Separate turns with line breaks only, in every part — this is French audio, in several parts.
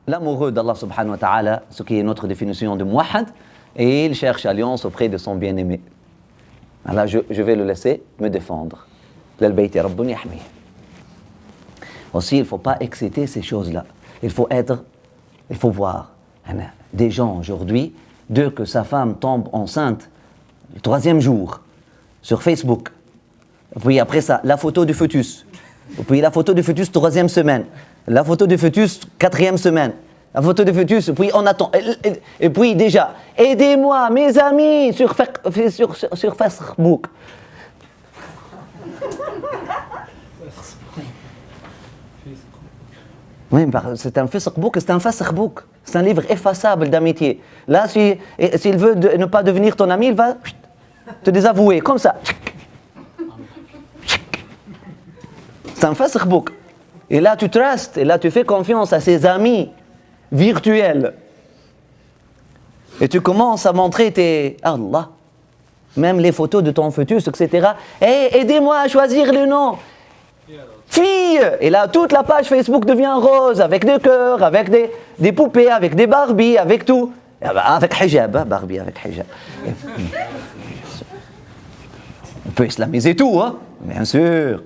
l'amoureux d'Allah subhanahu wa ta'ala, ce qui est notre définition de muwahhid, et il cherche alliance auprès de son bien-aimé. Alors je vais le laisser me défendre. Aussi, il ne faut pas exciter ces choses-là. Il faut voir. Des gens aujourd'hui, dès que sa femme tombe enceinte, le 3e jour, sur Facebook, puis après ça, la photo du fœtus, puis la photo du fœtus 3e semaine, la photo du fœtus 4e semaine, la photo du fœtus, puis on attend, et puis déjà, aidez-moi, mes amis, sur Facebook. Oui, c'est un Facebook, c'est un livre effaçable d'amitié. Là, s'il veut ne pas devenir ton ami, il va te désavouer, comme ça. C'est un Facebook. Et là, tu trustes, et là, tu fais confiance à ses amis virtuels. Et tu commences à montrer Allah, même les photos de ton fœtus, etc. Aidez-moi à choisir le nom. Fille! Et là, toute la page Facebook devient rose, avec des cœurs, avec des poupées, avec des Barbies, avec tout. Avec hijab, hein, Barbie avec hijab. On peut islamiser tout, hein, bien sûr.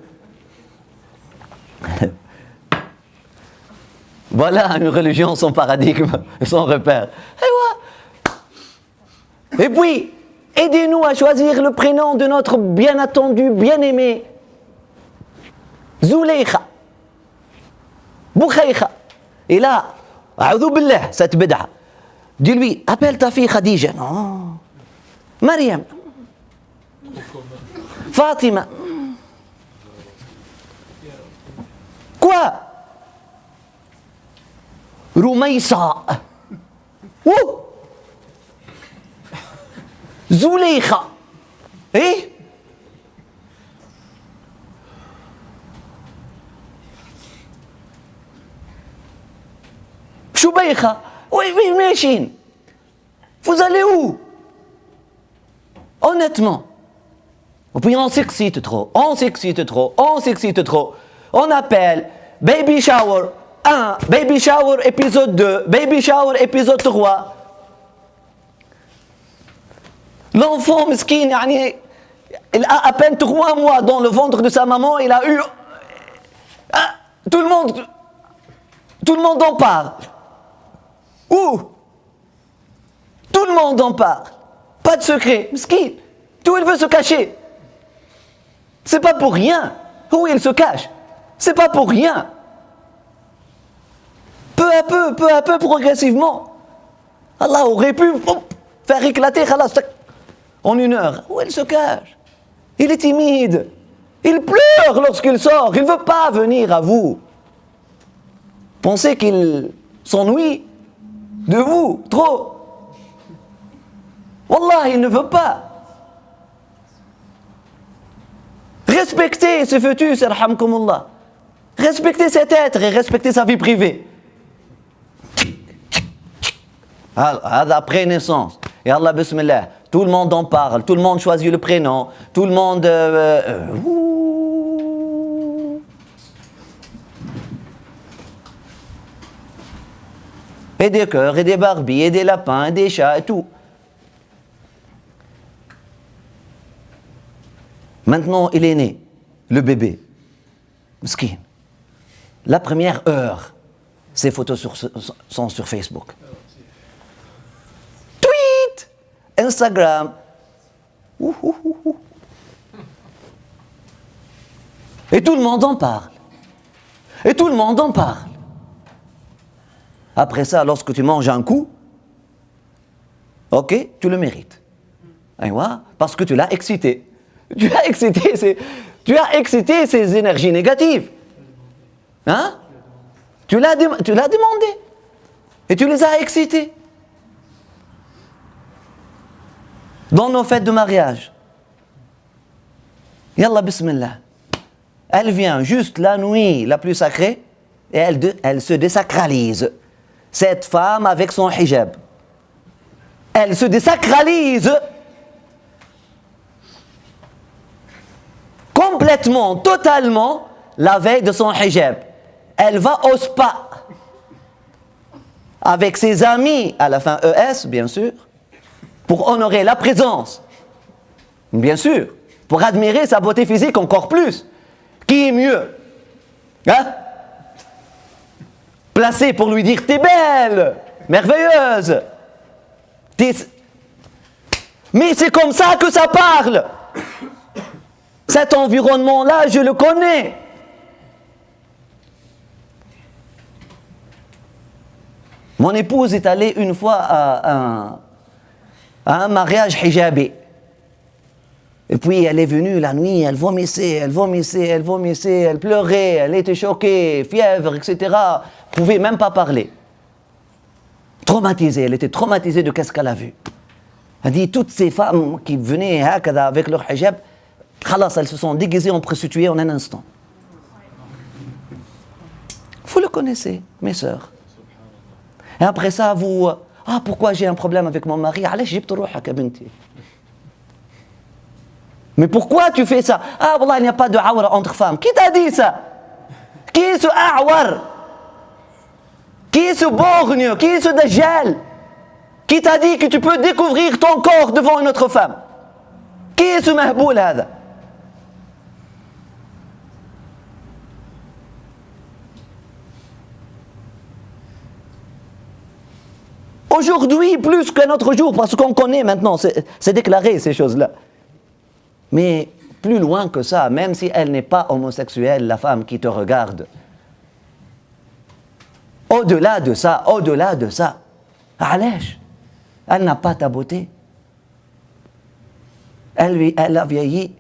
Voilà une religion sans paradigme, sans repère. Et puis, aidez-nous à choisir le prénom de notre bien attendu, bien-aimé. Zouleikha, Boukhaïkha. Et là, a'udhu billah, cette bid'a. Dis-lui, appelle ta fille Khadija. Non. Mariam. Fatima. Quoi? Roumaïsa. Ouh. Zouleikha. Eh? Choubaïkha. Oui, Méchine. Vous allez où? Honnêtement. Et puis on s'excite trop. On appelle Baby Shower 1, Baby Shower épisode 2, Baby Shower épisode 3. L'enfant mesquine, il a à peine 3 mois dans le ventre de sa maman, il a eu... Tout le monde en parle. Où? Tout le monde en parle. Pas de secret. Mesquine. Tout il veut se cacher. C'est pas pour rien. Où il se cache? C'est pas pour rien. Peu à peu, progressivement. Allah aurait pu faire éclater en 1 heure. Où il se cache? Il est timide. Il pleure lorsqu'il sort. Il ne veut pas venir à vous. Pensez qu'il s'ennuie de vous, trop. Wallah, il ne veut pas. Respectez ce fœtus, yarhamkumullah. Respectez cet être et respectez sa vie privée. Après naissance. Et Allah, bismillah, tout le monde en parle, tout le monde choisit le prénom, tout le monde... Et des cœurs, et des Barbies, et des lapins, et des chats, et tout. Maintenant, il est né, le bébé. Mesquine. La première heure, ses photos sont sur Facebook. Tweet, Instagram. Et tout le monde en parle. Après ça, lorsque tu manges un coup, ok, tu le mérites. Parce que tu l'as excité. Tu as excité ces énergies négatives. Hein? Tu l'as demandé. Et tu les as excitées. Dans nos fêtes de mariage. Yallah, bismillah. Elle vient juste la nuit la plus sacrée et elle se désacralise. Cette femme avec son hijab. Elle se désacralise complètement, totalement, la veille de son hijab. Elle va au spa. avec ses amis, à la fin ES, bien sûr, pour honorer la présence, bien sûr, pour admirer sa beauté physique encore plus. Qui est mieux, hein? Placé pour lui dire « T'es belle, merveilleuse ». Mais c'est comme ça que ça parle. Cet environnement-là, je le connais. Mon épouse est allée une fois à un mariage hijabé. Et puis elle est venue la nuit, elle vomissait, elle pleurait, elle était choquée, fièvre, etc. Elle ne pouvait même pas parler. Traumatisée, elle était traumatisée de qu'est-ce qu'elle a vu. Elle dit, toutes ces femmes qui venaient avec leur hijab, khalas, elles se sont déguisées en prostituées en un instant. Vous le connaissez, mes sœurs. Et après ça, vous... Ah, pourquoi j'ai un problème avec mon mari? Mais pourquoi tu fais ça? Ah, wallah, il n'y a pas de awra entre femmes. Qui t'a dit ça? Qui est ce awar? Qui est ce borgne? Qui est ce dajjal? Qui t'a dit que tu peux découvrir ton corps devant une autre femme? Qui est ce mahboul hada? Aujourd'hui, plus qu'un autre jour, parce qu'on connaît maintenant, c'est déclaré ces choses-là. Mais plus loin que ça, même si elle n'est pas homosexuelle, la femme qui te regarde, au-delà de ça, allège, elle n'a pas ta beauté. Elle a vieilli,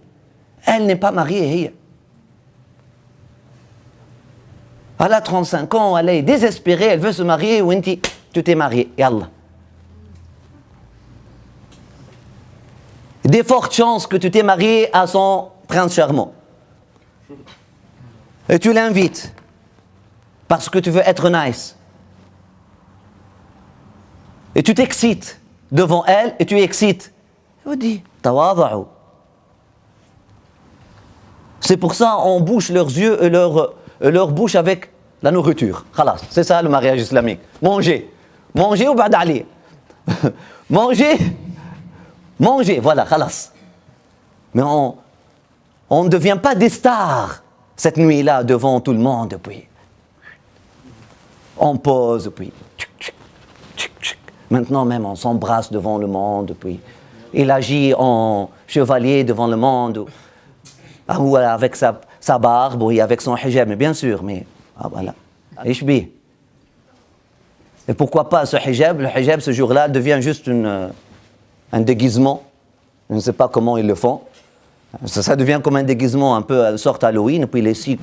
elle n'est pas mariée. Elle a 35 ans, elle est désespérée, elle veut se marier, ou tu t'es marié, yallah. Des fortes chances que tu t'es marié à son prince charmant. Et tu l'invites, parce que tu veux être nice. Et tu t'excites devant elle, et tu excites. Je dis, tawada'u. C'est pour ça qu'on bouche leurs yeux et leur bouche avec la nourriture. Khalas, c'est ça le mariage islamique. Manger ou ba'd'ali. Manger, voilà, khalas. Mais on ne devient pas des stars cette nuit-là devant tout le monde. Puis on pose, puis maintenant même on s'embrasse devant le monde. Puis il agit en chevalier devant le monde. Ou avec sa barbe, ou avec son hijab, mais bien sûr, mais voilà. Ishbi. Et pourquoi pas ce hijab? Le hijab, ce jour-là, devient juste un déguisement. Je ne sais pas comment ils le font. Ça devient comme un déguisement, un peu une sorte Halloween, puis les six,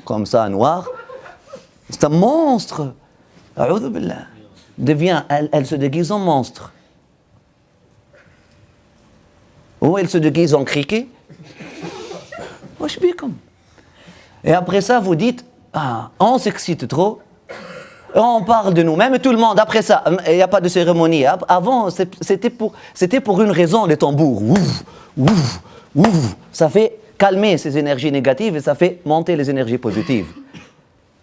comme ça, noir. C'est un monstre. A'udhu billah. Elle se déguise en monstre. Ou elle se déguise en criquet. Et après ça, vous dites, on s'excite trop, on parle de nous-mêmes, et tout le monde, après ça, il n'y a pas de cérémonie. Avant, c'était pour une raison, les tambours. Ouf, ouf, ouf. Ça fait calmer ces énergies négatives et ça fait monter les énergies positives.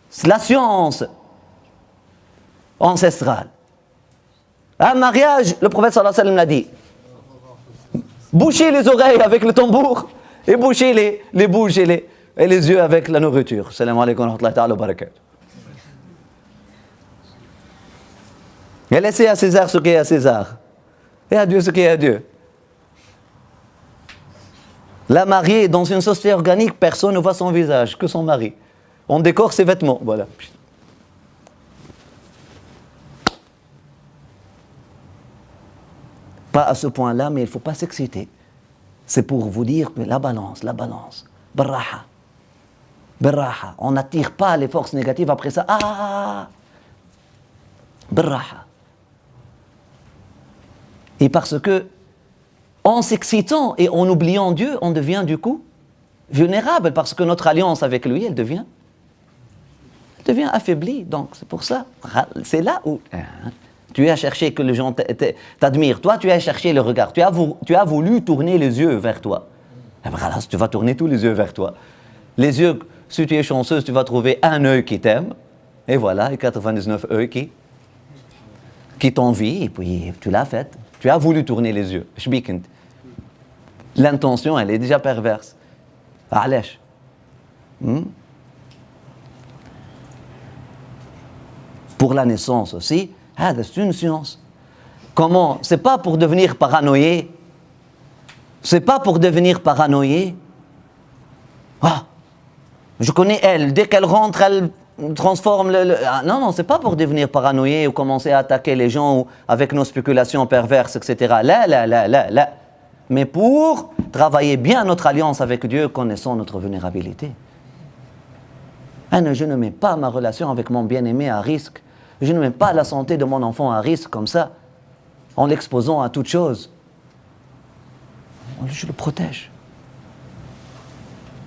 C'est la science ancestrale. Un mariage, le prophète sallallahu alayhi wa sallam l'a dit. Bouchez les oreilles avec le tambour et bouchez les bouches et les yeux avec la nourriture. Salam alaikum wa rahmatullahi ta'ala wa barakatuh. Et laissez à César ce qui est à César. Et à Dieu ce qui est à Dieu. La mariée, dans une société organique, personne ne voit son visage, que son mari. On décore ses vêtements, voilà. Pas à ce point-là, mais il ne faut pas s'exciter. C'est pour vous dire que la balance. Barraha. On n'attire pas les forces négatives après ça. Barraha. Et parce que, en s'excitant et en oubliant Dieu, on devient du coup vulnérable, parce que notre alliance avec lui, elle devient affaiblie. Donc c'est pour ça, c'est là où tu as cherché que les gens t'admirent. Toi, tu as cherché le regard. Tu as voulu tourner les yeux vers toi. Et voilà, tu vas tourner tous les yeux vers toi. Les yeux, si tu es chanceuse, tu vas trouver un œil qui t'aime. Et voilà, et 99 œils qui qui t'envie, et puis tu l'as faite. Tu as voulu tourner les yeux. L'intention, elle est déjà perverse. علاش؟ Pour la naissance aussi, c'est une science. Comment? C'est pas pour devenir paranoïé. C'est pas pour devenir paranoïé. Ah, je connais elle, dès qu'elle rentre, elle transforme Ah, non, c'est pas pour devenir paranoïé ou commencer à attaquer les gens ou avec nos spéculations perverses, etc. Là. Mais pour travailler bien notre alliance avec Dieu, connaissant notre vulnérabilité. Je ne mets pas ma relation avec mon bien-aimé à risque. Je ne mets pas la santé de mon enfant à risque comme ça, en l'exposant à toute chose. Je le protège.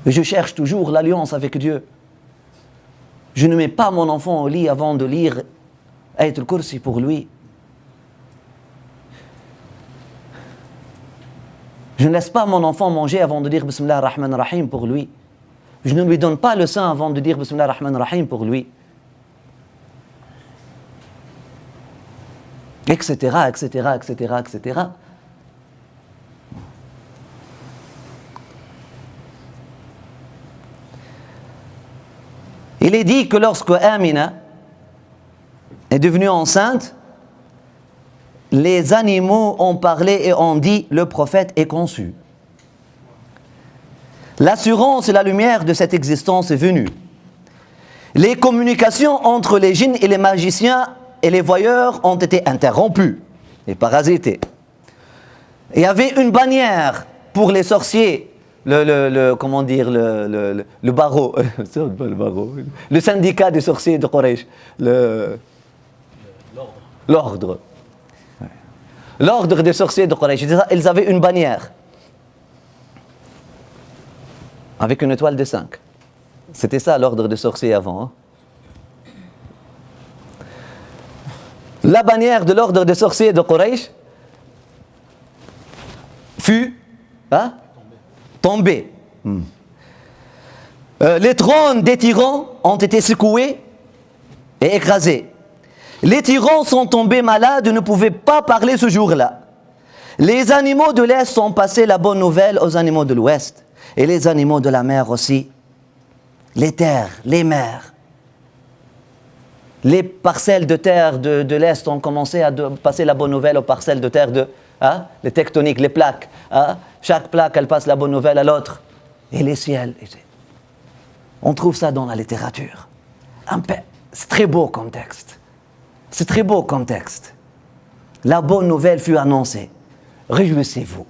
Et je cherche toujours l'alliance avec Dieu. Je ne mets pas mon enfant au lit avant de lire Ayat al-Kursi pour lui. Je ne laisse pas mon enfant manger avant de dire Bismillah ar-Rahman ar-Rahim pour lui. Je ne lui donne pas le sein avant de dire Bismillah ar-Rahman ar-Rahim pour lui. Etc. Il est dit que lorsque Amina est devenue enceinte, les animaux ont parlé et ont dit « le prophète est conçu ». L'assurance et la lumière de cette existence est venue. Les communications entre les djinns et les magiciens et les voyeurs ont été interrompues et parasitées. Il y avait une bannière pour les sorciers, le barreau, le syndicat des sorciers de Quraysh, l'ordre des sorciers de Quraysh. Ils avaient une bannière avec une étoile de 5. C'était ça l'ordre des sorciers avant. Hein? La bannière de l'ordre des sorciers de Quraysh fut tombée. Les trônes des tyrans ont été secoués et écrasés. Les tyrans sont tombés malades et ne pouvaient pas parler ce jour-là. Les animaux de l'Est ont passé la bonne nouvelle aux animaux de l'Ouest. Et les animaux de la mer aussi. Les terres, les mers. Les parcelles de terre de l'Est ont commencé à passer la bonne nouvelle aux parcelles de terre les tectoniques, les plaques. Chaque plaque, elle passe la bonne nouvelle à l'autre. Et les ciels. On trouve ça dans la littérature. C'est très beau comme texte. C'est très beau comme texte. La bonne nouvelle fut annoncée. Réjouissez-vous.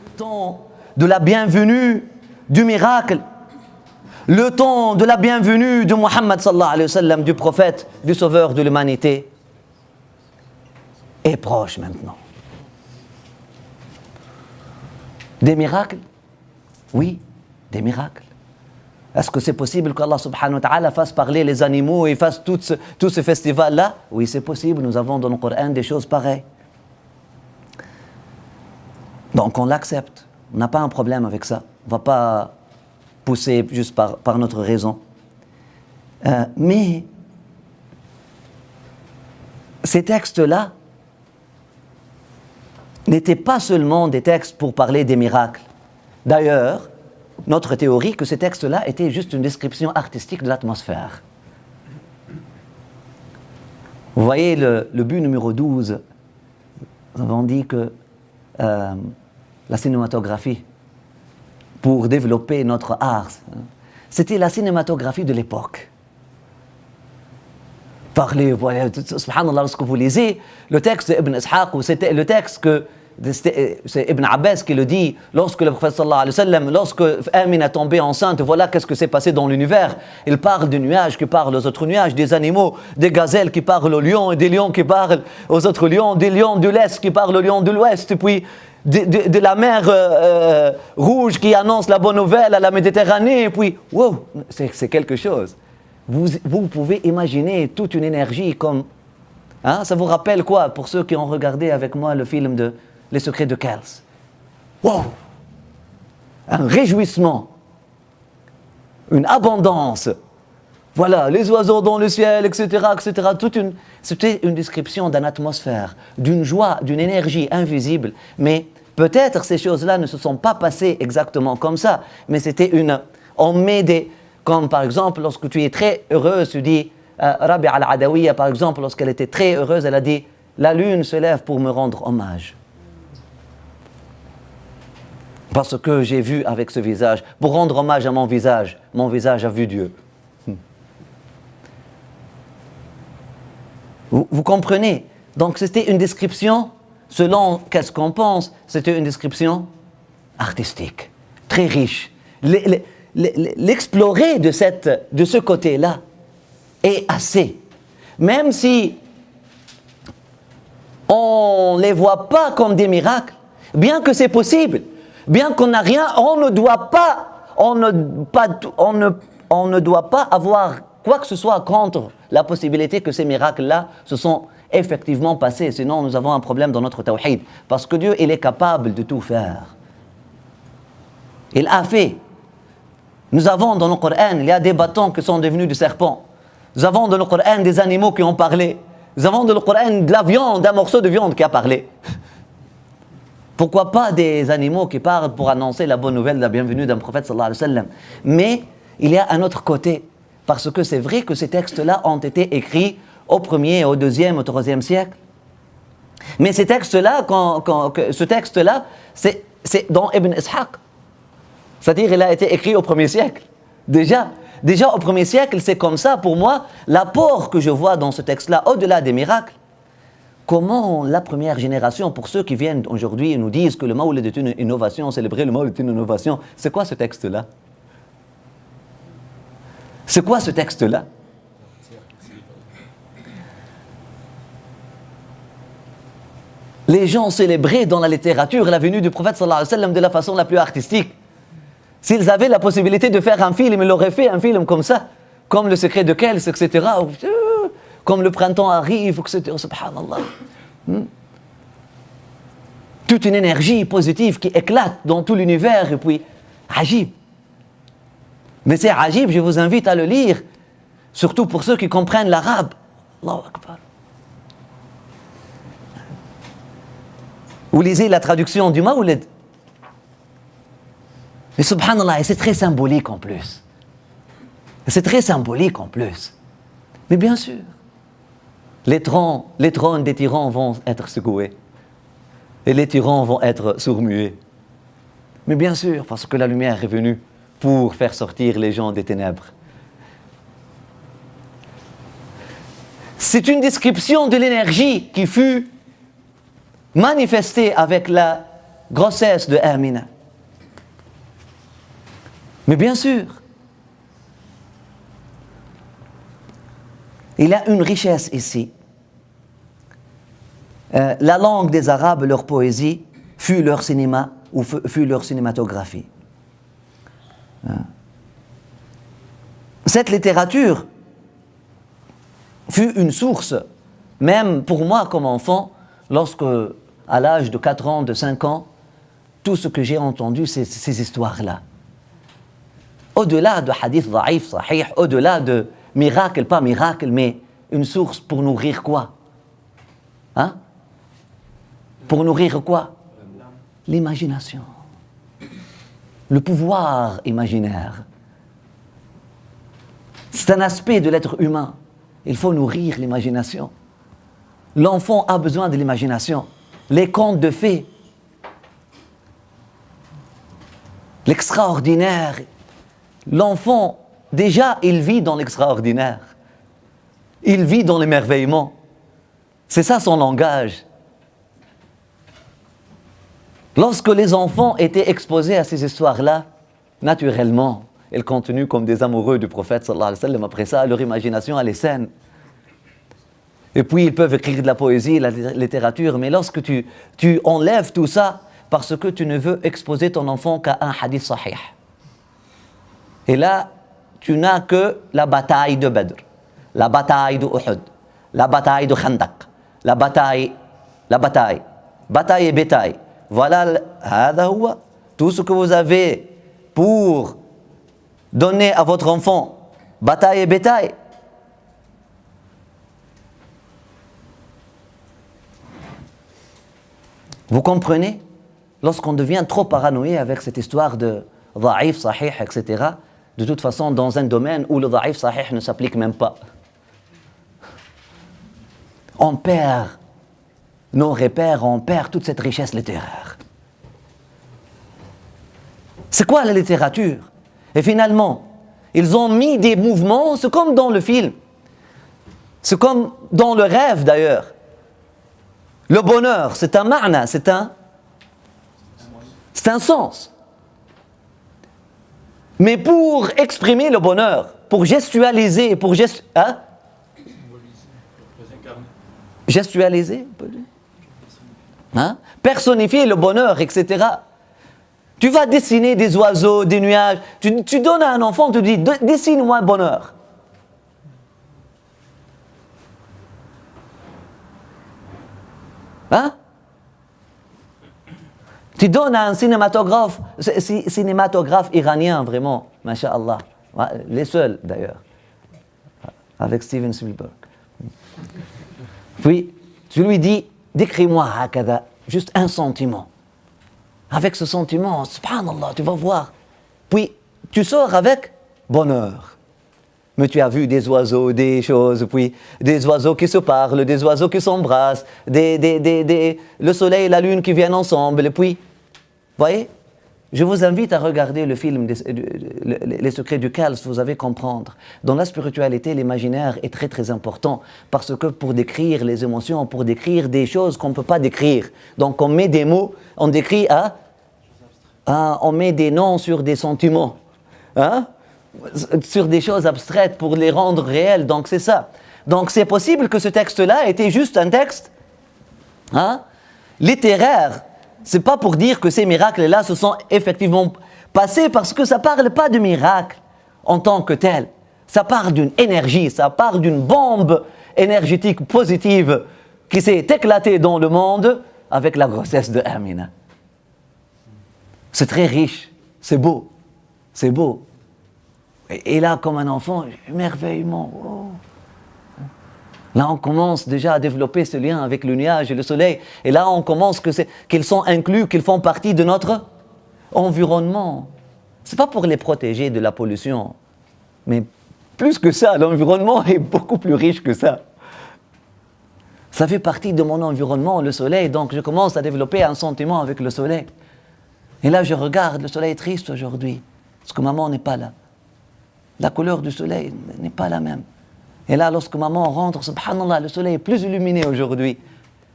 Le temps de la bienvenue du miracle, le temps de la bienvenue de Muhammad sallallahu alayhi wa sallam, du prophète, du sauveur de l'humanité, est proche maintenant. Des miracles? Oui, des miracles. Est-ce que c'est possible qu'Allah subhanahu wa ta'ala fasse parler les animaux et fasse tout ce festival-là? Oui, c'est possible. Nous avons dans le Coran des choses pareilles. Donc on l'accepte. On n'a pas un problème avec ça. On ne va pas pousser juste par notre raison. Mais ces textes-là n'étaient pas seulement des textes pour parler des miracles. D'ailleurs, notre théorie que ces textes-là étaient juste une description artistique de l'atmosphère. Vous voyez le but numéro 12. Nous avons dit que la cinématographie, pour développer notre art, c'était la cinématographie de l'époque. Parlez, voilà, subhanallah, lorsque vous lisez le texte d'Ibn Ishaq, ou c'était le texte que c'est Ibn Abbas qui le dit, lorsque le prophète sallallahu alayhi wa sallam, lorsque Amina est tombée enceinte, voilà qu'est-ce que s'est passé dans l'univers. Il parle des nuages qui parlent aux autres nuages, des animaux, des gazelles qui parlent aux lions, et des lions qui parlent aux autres lions, des lions de l'Est qui parlent aux lions de l'Ouest, et puis de la mer rouge qui annonce la bonne nouvelle à la Méditerranée, et puis, wow, c'est quelque chose. Vous pouvez imaginer toute une énergie comme... ça vous rappelle quoi, pour ceux qui ont regardé avec moi le film de Les Secrets de Kells? Wow! Un réjouissement, une abondance, Voilà, les oiseaux dans le ciel, etc., etc. C'était une description d'une atmosphère, d'une joie, d'une énergie invisible. Mais peut-être ces choses-là ne se sont pas passées exactement comme ça. Mais c'était on met des... Comme par exemple, lorsque tu es très heureuse, tu dis... Rabi al-Adawiya, par exemple, lorsqu'elle était très heureuse, elle a dit « La lune se lève pour me rendre hommage. » Parce que j'ai vu avec ce visage, pour rendre hommage à mon visage a vu Dieu. Vous comprenez? Donc c'était une description, selon qu'est-ce qu'on pense, c'était une description artistique, très riche. L'explorer de ce côté-là est assez. Même si on ne les voit pas comme des miracles, bien que c'est possible, bien qu'on n'a rien, on ne doit pas avoir quoi que ce soit contre la possibilité que ces miracles-là se sont effectivement passés. Sinon, nous avons un problème dans notre tawhid. Parce que Dieu, il est capable de tout faire. Il a fait. Nous avons dans le Coran, il y a des bâtons qui sont devenus des serpents. Nous avons dans le Coran des animaux qui ont parlé. Nous avons dans le Coran de la viande, d'un morceau de viande qui a parlé. Pourquoi pas des animaux qui parlent pour annoncer la bonne nouvelle, la bienvenue d'un prophète sallallahu alayhi wa sallam. Mais il y a un autre côté. Parce que c'est vrai que ces textes-là ont été écrits au 1er, au 2e, au 3e siècle. Mais ces textes-là, ce texte-là, c'est dans Ibn Ishaq. C'est-à-dire qu'il a été écrit au 1er siècle. Déjà au 1er siècle, c'est comme ça, pour moi, l'apport que je vois dans ce texte-là, au-delà des miracles, comment la première génération, pour ceux qui viennent aujourd'hui et nous disent que le Mawlid est une innovation, célébrer le Mawlid est une innovation, c'est quoi ce texte-là? C'est quoi ce texte-là? Les gens célébraient dans la littérature la venue du prophète sallallahu alayhi wa sallam de la façon la plus artistique. S'ils avaient la possibilité de faire un film, ils l'auraient fait un film comme ça, comme Le Secret de Kells, etc. Comme Le Printemps arrive, etc. Subhanallah. Toute une énergie positive qui éclate dans tout l'univers, et puis, ajib. Mais c'est ajib, je vous invite à le lire, surtout pour ceux qui comprennent l'arabe. Allahu Akbar. Vous lisez la traduction du Mawlid. Mais subhanallah, et c'est très symbolique en plus. C'est très symbolique en plus. Mais bien sûr, les trônes des tyrans vont être secoués. Et les tyrans vont être sourds-muets. Mais bien sûr, parce que la lumière est venue pour faire sortir les gens des ténèbres. C'est une description de l'énergie qui fut manifestée avec la grossesse de Amina. Mais bien sûr, il y a une richesse ici. La langue des Arabes, leur poésie, fut leur cinéma ou fut leur cinématographie. Cette littérature fut une source, même pour moi comme enfant, lorsque, à l'âge de 4 ans, de 5 ans, tout ce que j'ai entendu, c'est ces histoires-là. Au-delà de hadith da'if, sahih, au-delà de miracle, pas miracle, mais une source pour nourrir quoi? Hein? Pour nourrir quoi? L'imagination. Le pouvoir imaginaire. C'est un aspect de l'être humain. Il faut nourrir l'imagination. L'enfant a besoin de l'imagination. Les contes de fées, l'extraordinaire. L'enfant, déjà, il vit dans l'extraordinaire. Il vit dans l'émerveillement. C'est ça son langage. Lorsque les enfants étaient exposés à ces histoires-là, naturellement, ils continuent comme des amoureux du prophète sallallahu alayhi wa sallam. Après ça, leur imagination, elle est saine. Et puis, ils peuvent écrire de la poésie, la littérature, mais lorsque tu enlèves tout ça, parce que tu ne veux exposer ton enfant qu'à un hadith sahih. Et là, tu n'as que la bataille de Badr, la bataille de Uhud, la bataille de Khandaq, la bataille et bétail. Voilà, tout ce que vous avez pour donner à votre enfant bataille et bétail. Vous comprenez? Lorsqu'on devient trop paranoïé avec cette histoire de dhaïf, sahih, etc., de toute façon, dans un domaine où le dhaïf, sahih ne s'applique même pas, on perd nos repères, on perd toute cette richesse littéraire. C'est quoi la littérature? Et finalement, ils ont mis des mouvements, c'est comme dans le film, c'est comme dans le rêve d'ailleurs. Le bonheur, c'est un ma'na, c'est un sens. Mais pour exprimer le bonheur, pour gestualiser, gestualiser, personnifier le bonheur, etc. Tu vas dessiner des oiseaux, des nuages, tu donnes à un enfant, tu dis, dessine-moi le bonheur. Tu donnes à un cinématographe iranien, vraiment, masha'Allah, les seuls d'ailleurs, avec Steven Spielberg. Puis, tu lui dis, décris-moi hakada, juste un sentiment. Avec ce sentiment, subhanallah, tu vas voir. Puis, tu sors avec bonheur. Mais tu as vu des oiseaux, des choses, puis des oiseaux qui se parlent, des oiseaux qui s'embrassent, le soleil et la lune qui viennent ensemble. Et puis, voyez, je vous invite à regarder le film Les secrets du Kals, vous allez comprendre. Dans la spiritualité, l'imaginaire est très très important parce que pour décrire les émotions, pour décrire des choses qu'on ne peut pas décrire. Donc on met des mots, on décrit on met des noms sur des sentiments. Sur des choses abstraites pour les rendre réelles, donc c'est ça. Donc c'est possible que ce texte-là était juste un texte littéraire. C'est pas pour dire que ces miracles-là se sont effectivement passés parce que ça parle pas de miracle en tant que tel. Ça parle d'une énergie, ça parle d'une bombe énergétique positive qui s'est éclatée dans le monde avec la grossesse de Amina. C'est très riche, c'est beau, c'est beau. Et là, comme un enfant, émerveillement. Oh. Là, on commence déjà à développer ce lien avec le nuage et le soleil. Et là, on commence qu'ils sont inclus, qu'ils font partie de notre environnement. Ce n'est pas pour les protéger de la pollution. Mais plus que ça, l'environnement est beaucoup plus riche que ça. Ça fait partie de mon environnement, le soleil. Donc, je commence à développer un sentiment avec le soleil. Et là, je regarde, le soleil est triste aujourd'hui. Parce que maman n'est pas là. La couleur du soleil n'est pas la même. Et là, lorsque maman rentre, subhanallah, le soleil est plus illuminé aujourd'hui.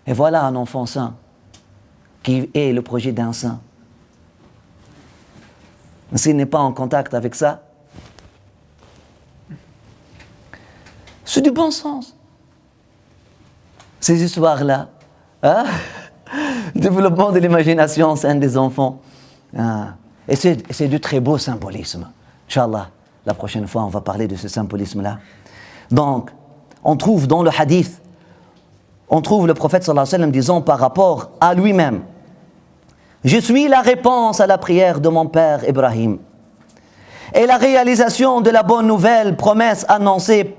Et voilà un enfant saint, qui est le projet d'un saint. S'il n'est pas en contact avec ça, c'est du bon sens. Ces histoires-là, développement de l'imagination saine des enfants. Et c'est du très beau symbolisme. Inch'Allah. La prochaine fois, on va parler de ce symbolisme-là. Donc, on trouve dans le hadith, on trouve le prophète sallallahu alayhi wa sallam disant par rapport à lui-même, « Je suis la réponse à la prière de mon père Ibrahim et la réalisation de la bonne nouvelle, promesse annoncée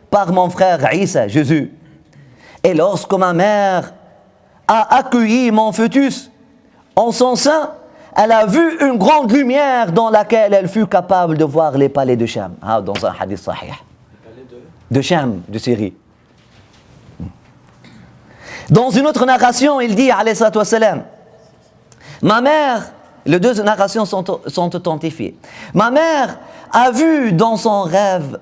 par mon frère Isa, Jésus. Et lorsque ma mère a accueilli mon fœtus en son sein, elle a vu une grande lumière dans laquelle elle fut capable de voir les palais de Cham. » Dans un hadith sahih. Les palais de Cham, de Syrie. Dans une autre narration, il dit, alayhi salatu wassalam, ma mère, les deux narrations sont authentifiées. Ma mère a vu dans son rêve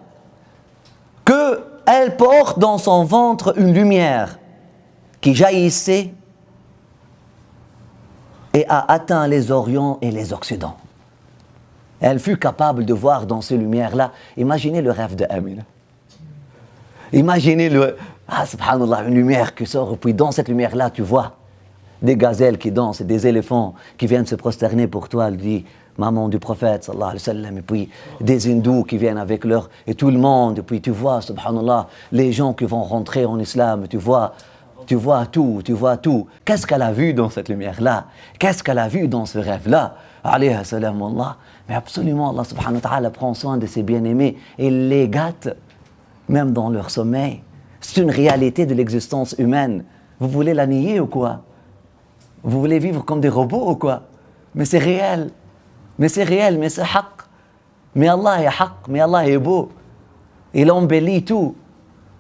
qu'elle porte dans son ventre une lumière qui jaillissait et a atteint les Orients et les Occidents. Elle fut capable de voir dans ces lumières-là. Imaginez le rêve de Amina. Imaginez subhanallah, une lumière qui sort, et puis dans cette lumière-là, tu vois des gazelles qui dansent, et des éléphants qui viennent se prosterner pour toi, elle dit, maman du prophète, sallallahu alayhi wa sallam, et puis des hindous qui viennent avec leur, et tout le monde, et puis tu vois, subhanallah, les gens qui vont rentrer en islam, tu vois tout. Qu'est-ce qu'elle a vu dans cette lumière-là? Qu'est-ce qu'elle a vu dans ce rêve-là? alayha salam Allah. Mais absolument, Allah subhanahu wa ta'ala prend soin de ses bien-aimés et il les gâte, même dans leur sommeil. C'est une réalité de l'existence humaine. Vous voulez la nier ou quoi? Vous voulez vivre comme des robots ou quoi? Mais c'est réel. Mais c'est réel, mais c'est haq. Mais Allah est haq, mais Allah est beau. Il embellit tout.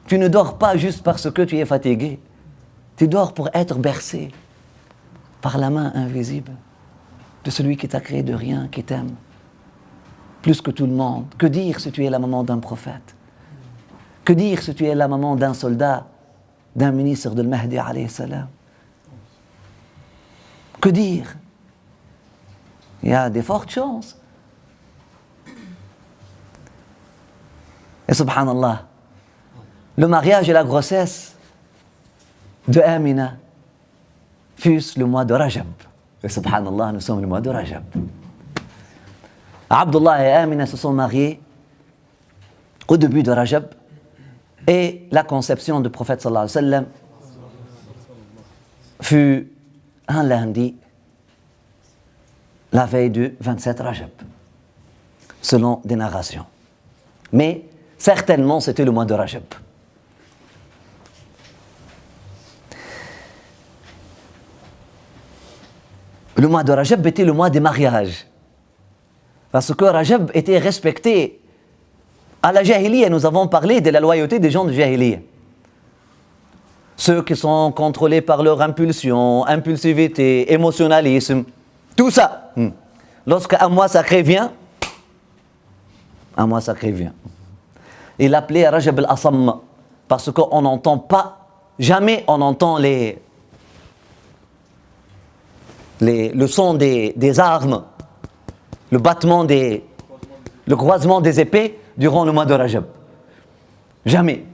Tu ne dors pas juste parce que tu es fatigué. Tu dors pour être bercé par la main invisible de celui qui t'a créé de rien, qui t'aime plus que tout le monde. Que dire si tu es la maman d'un prophète? Que dire si tu es la maman d'un soldat, d'un ministre de Mahdi alayhi salam? Que dire? Il y a des fortes chances. Et subhanallah, le mariage et la grossesse de Amina fût le mois de Rajab. Et subhanallah, nous sommes le mois de Rajab. Abdullah et Amina se sont mariés au début de Rajab et la conception du prophète sallallahu alayhi wa sallam fut un lundi, la veille du 27 Rajab, selon des narrations. Mais certainement, c'était le mois de Rajab. Le mois de Rajab était le mois des mariages. Parce que Rajab était respecté. À la Jahiliya, nous avons parlé de la loyauté des gens de Jahiliya. Ceux qui sont contrôlés par leur impulsion, impulsivité, émotionnalisme, tout ça. Lorsqu'un mois sacré vient, un mois sacré vient. Il l'appelait Rajab al-Asam, parce qu'on n'entend pas, jamais on entend le son des armes, le battement le croisement des épées durant le mois de Rajab. Jamais.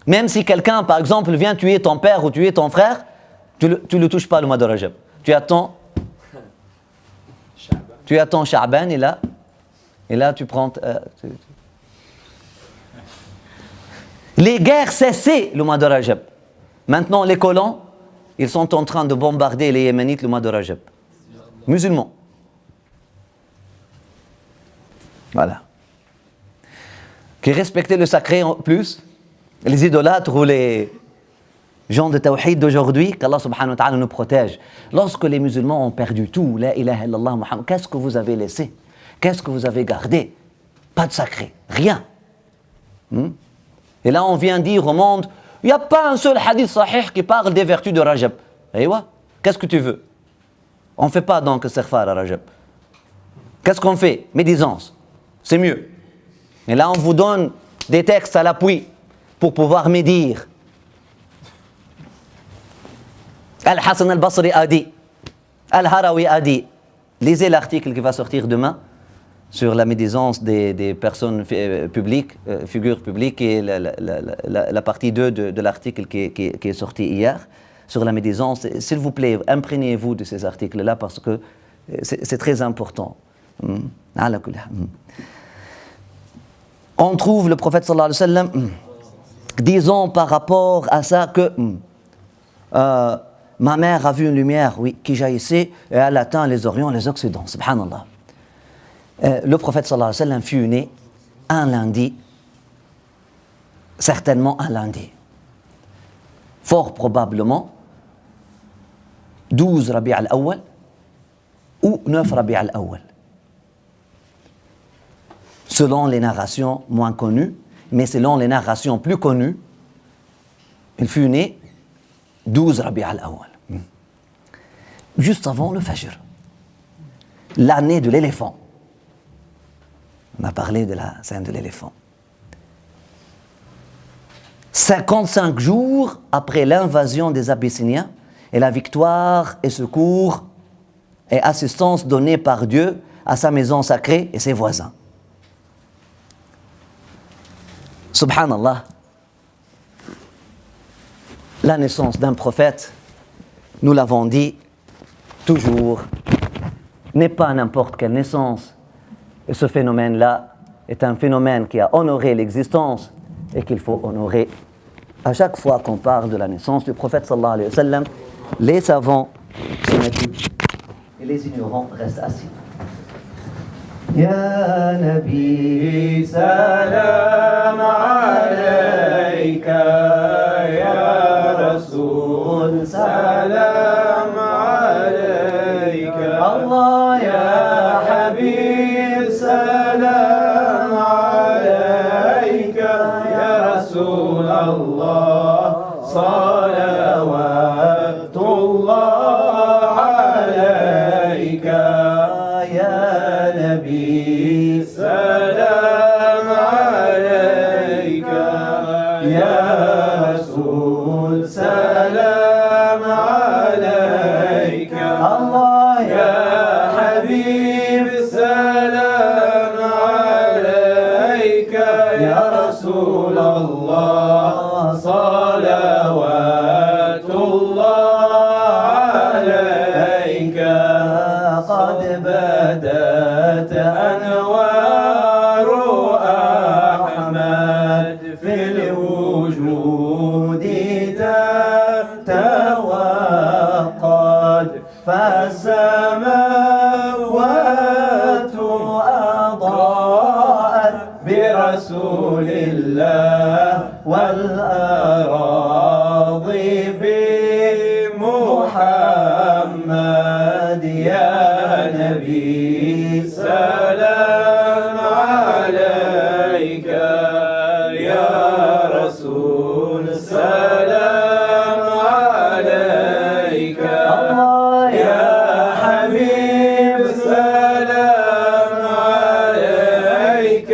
Même si quelqu'un, par exemple, vient tuer ton père ou tuer ton frère, tu le touches pas le mois de Rajab. Tu attends Sha'ban et là tu prends... Les guerres cessaient le mois de Rajab. Maintenant, les colons, ils sont en train de bombarder les Yéménites le mois de Rajab. Musulmans. Voilà. Qui respectaient le sacré en plus, les idolâtres ou les gens de tawhid d'aujourd'hui, qu'Allah subhanahu wa ta'ala nous protège. Lorsque les musulmans ont perdu tout, la ilaha illallah Muhammad, qu'est-ce que vous avez laissé? Qu'est-ce que vous avez gardé? Pas de sacré, rien. Et là, on vient dire au monde, il n'y a pas un seul hadith sahih qui parle des vertus de Rajab. Et ouais, qu'est-ce que tu veux? On ne fait pas donc istighfar à Rajab. Qu'est-ce qu'on fait? Médisance. C'est mieux. Et là, on vous donne des textes à l'appui pour pouvoir médire. Al-Hassan al-Basri a dit, Al-Harawi a dit, lisez l'article qui va sortir demain sur la médisance des personnes publiques, figures publiques, et la partie 2 de l'article qui est sorti hier sur la médisance. S'il vous plaît, imprégnez-vous de ces articles-là parce que c'est très important. On trouve le prophète sallallahu alayhi wa sallam disant par rapport à ça que ma mère a vu une lumière, oui, qui jaillissait et elle atteint les orients, les occidents. Subhanallah. Le prophète sallallahu alayhi wa sallam fut né un lundi, certainement un lundi. Fort probablement 12 Rabi' al-Awwal ou 9 Rabi' al-Awwal. Selon les narrations moins connues, mais selon les narrations plus connues, il fut né 12 Rabi' al-Awwal. Juste avant le Fajr. L'année de l'éléphant. On a parlé de la scène de l'éléphant. 55 jours après l'invasion des Abyssiniens et la victoire et secours et assistance donnée par Dieu à sa maison sacrée et ses voisins. Subhanallah, la naissance d'un prophète, nous l'avons dit toujours, n'est pas n'importe quelle naissance. Et ce phénomène-là est un phénomène qui a honoré l'existence et qu'il faut honorer. À chaque fois qu'on parle de la naissance du prophète sallallahu alayhi wa sallam, les savants se mettent et les ignorants restent assis. يا نبي سلام عليك، يا رسول سلام عليك، الله يا حبيب سلام عليك، يا رسول الله صلوات الله عليك، يا نبي سلام عليك، يا رسول سلام عليك، الله يا حبيب سلام عليك، يا رسول الله صلوات الله عليك. قد بدت أنوار أحمد في الوجود تتوقد، فالسماوات أضاءت برسول الله، والأراضي بمحمد، يا نبي سلام عليك، يا رسول سلام عليك، الله يا حبيب سلام عليك،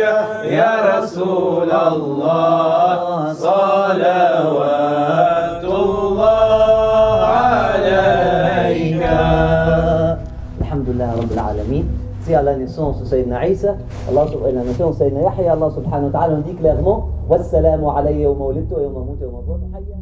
يا رسول الله صلوات الله عليك. الحمد لله رب العالمين. C'est à la naissance de Sayyidina Isa, la naissance de Sayyidina Yahya, Allah subhanahu wa ta'ala nous dit clairement: Wassalamu alayya wa mawlidtu wa yawma amutu wa yawma ab'athu hayya.